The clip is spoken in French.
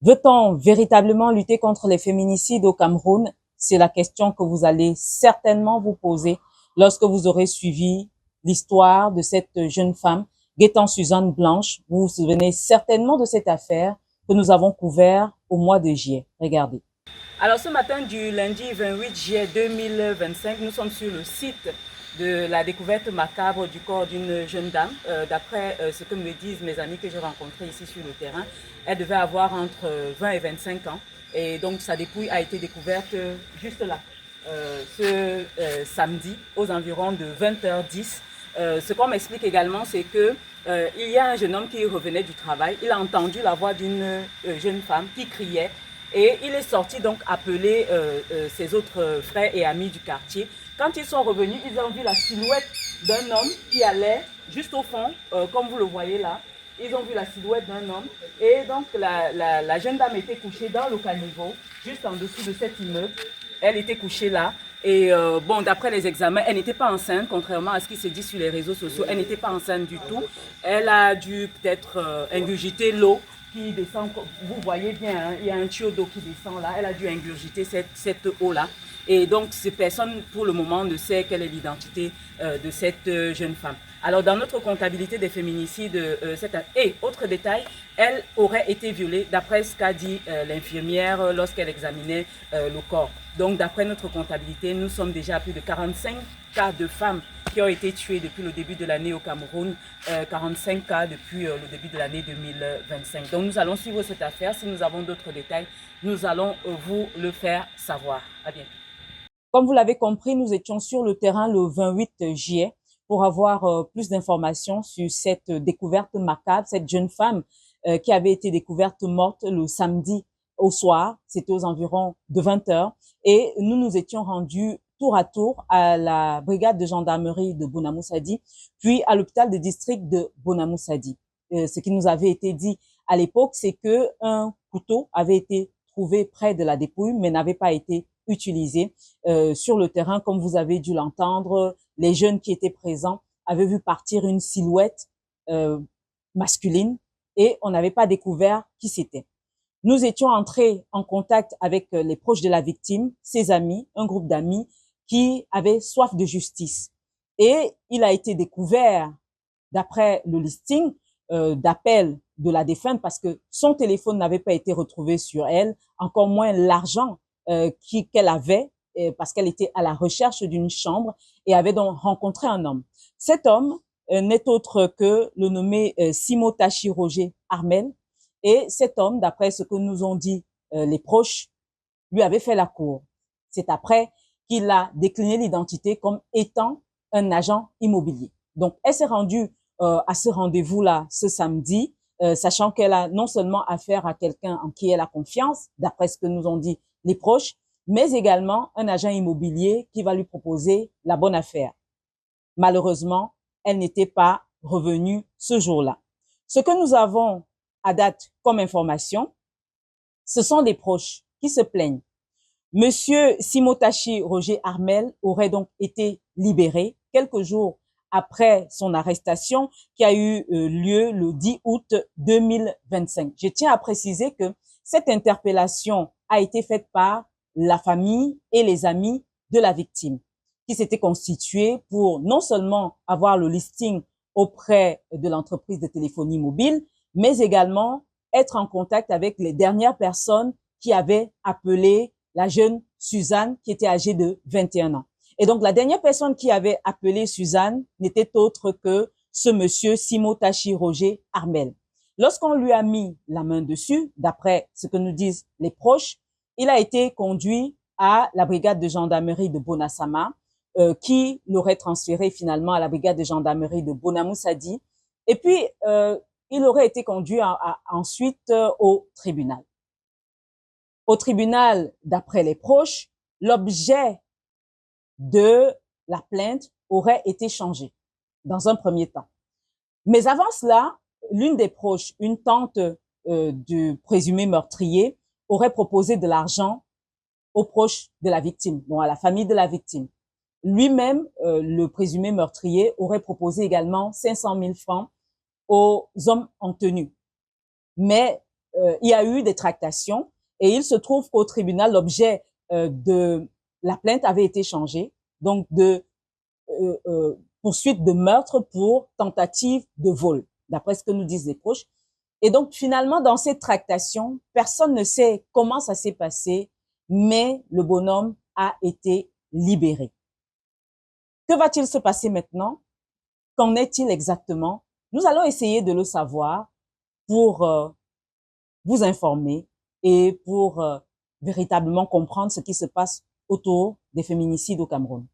Veut-on véritablement lutter contre les féminicides au Cameroun? C'est la question que vous allez certainement vous poser lorsque vous aurez suivi l'histoire de cette jeune femme, Gaëtan Suzanne Blanche. Vous vous souvenez certainement de cette affaire que nous avons couverte au mois de juillet. Regardez. Alors ce matin du lundi 28 juillet 2025, nous sommes sur le site de la découverte macabre du corps d'une jeune dame. D'après ce que me disent mes amis que j'ai rencontrés ici sur le terrain, elle devait avoir entre 20 et 25 ans. Et donc sa dépouille a été découverte juste là, samedi, aux environs de 20h10. Ce qu'on m'explique également, c'est que il y a un jeune homme qui revenait du travail. Il a entendu la voix d'une jeune femme qui criait. Et il est sorti donc appeler ses autres frères et amis du quartier. Quand ils sont revenus, ils ont vu la silhouette d'un homme qui allait juste au fond, comme vous le voyez là. Ils ont vu la silhouette d'un homme. Et donc la jeune dame était couchée dans le caniveau, juste en dessous de cet immeuble. Elle était couchée là. Et bon, d'après les examens, elle n'était pas enceinte, contrairement à ce qui se dit sur les réseaux sociaux. Elle n'était pas enceinte du tout. Elle a dû peut-être ingurgiter l'eau qui descend. Vous voyez bien, hein, il y a un tuyau d'eau qui descend là. Elle a dû ingurgiter cette eau-là. Et donc, personne pour le moment ne sait quelle est l'identité de cette jeune femme. Alors, dans notre comptabilité des féminicides, et autre détail, elle aurait été violée, d'après ce qu'a dit l'infirmière lorsqu'elle examinait le corps. Donc, d'après notre comptabilité, nous sommes déjà à plus de 45 cas de femmes qui ont été tuées depuis le début de l'année au Cameroun, 45 cas depuis le début de l'année 2025. Donc, nous allons suivre cette affaire. Si nous avons d'autres détails, nous allons vous le faire savoir. À bientôt. Comme vous l'avez compris, nous étions sur le terrain le 28 juillet pour avoir plus d'informations sur cette découverte macabre, cette jeune femme qui avait été découverte morte le samedi au soir, c'était aux environs de 20 heures, et nous nous étions rendus tour à tour à la brigade de gendarmerie de Bonamoussadi, puis à l'hôpital de district de Bonamoussadi. Ce qui nous avait été dit à l'époque, c'est que un couteau avait été trouvé près de la dépouille, mais n'avait pas été utilisé. Sur le terrain, comme vous avez dû l'entendre, les jeunes qui étaient présents avaient vu partir une silhouette euh, masculine et on n'avait pas découvert qui c'était. Nous étions entrés en contact avec les proches de la victime, ses amis, un groupe d'amis qui avaient soif de justice. Et il a été découvert, d'après le listing d'appel de la défunte, parce que son téléphone n'avait pas été retrouvé sur elle, encore moins l'argent qu'elle avait, parce qu'elle était à la recherche d'une chambre et avait donc rencontré un homme. Cet homme n'est autre que le nommé Simo Tachi Roger Armel. Et cet homme, d'après ce que nous ont dit les proches, lui avait fait la cour. C'est après qu'il a décliné l'identité comme étant un agent immobilier. Donc, elle s'est rendue à ce rendez-vous-là ce samedi, sachant qu'elle a non seulement affaire à quelqu'un en qui elle a confiance, d'après ce que nous ont dit les proches, mais également un agent immobilier qui va lui proposer la bonne affaire. Malheureusement, elle n'était pas revenue ce jour-là. Ce que nous avons à date comme information, ce sont des proches qui se plaignent. Monsieur Simotachi Roger Armel aurait donc été libéré quelques jours après son arrestation qui a eu lieu le 10 août 2025. Je tiens à préciser que cette interpellation a été faite par la famille et les amis de la victime qui s'étaient constitués pour non seulement avoir le listing auprès de l'entreprise de téléphonie mobile, mais également être en contact avec les dernières personnes qui avaient appelé la jeune Suzanne qui était âgée de 21 ans. Et donc, la dernière personne qui avait appelé Suzanne n'était autre que ce monsieur Simotachi Roger Armel. Lorsqu'on lui a mis la main dessus, d'après ce que nous disent les proches, il a été conduit à la brigade de gendarmerie de Bonasama, qui l'aurait transféré finalement à la brigade de gendarmerie de Bonamoussadi. Et puis, il aurait été conduit ensuite au tribunal. Au tribunal, d'après les proches, l'objet de la plainte aurait été changé dans un premier temps. Mais avant cela, l'une des proches, une tante du présumé meurtrier, aurait proposé de l'argent aux proches de la victime, donc à la famille de la victime. Lui-même, le présumé meurtrier, aurait proposé également 500 000 francs aux hommes en tenue. Mais il y a eu des tractations et il se trouve qu'au tribunal, l'objet de la plainte avait été changé, donc de poursuite de meurtre pour tentative de vol, d'après ce que nous disent les proches. Et donc, finalement, dans cette tractation, personne ne sait comment ça s'est passé, mais le bonhomme a été libéré. Que va-t-il se passer maintenant? Qu'en est-il exactement? Nous allons essayer de le savoir pour vous informer et pour véritablement comprendre ce qui se passe autour des féminicides au Cameroun.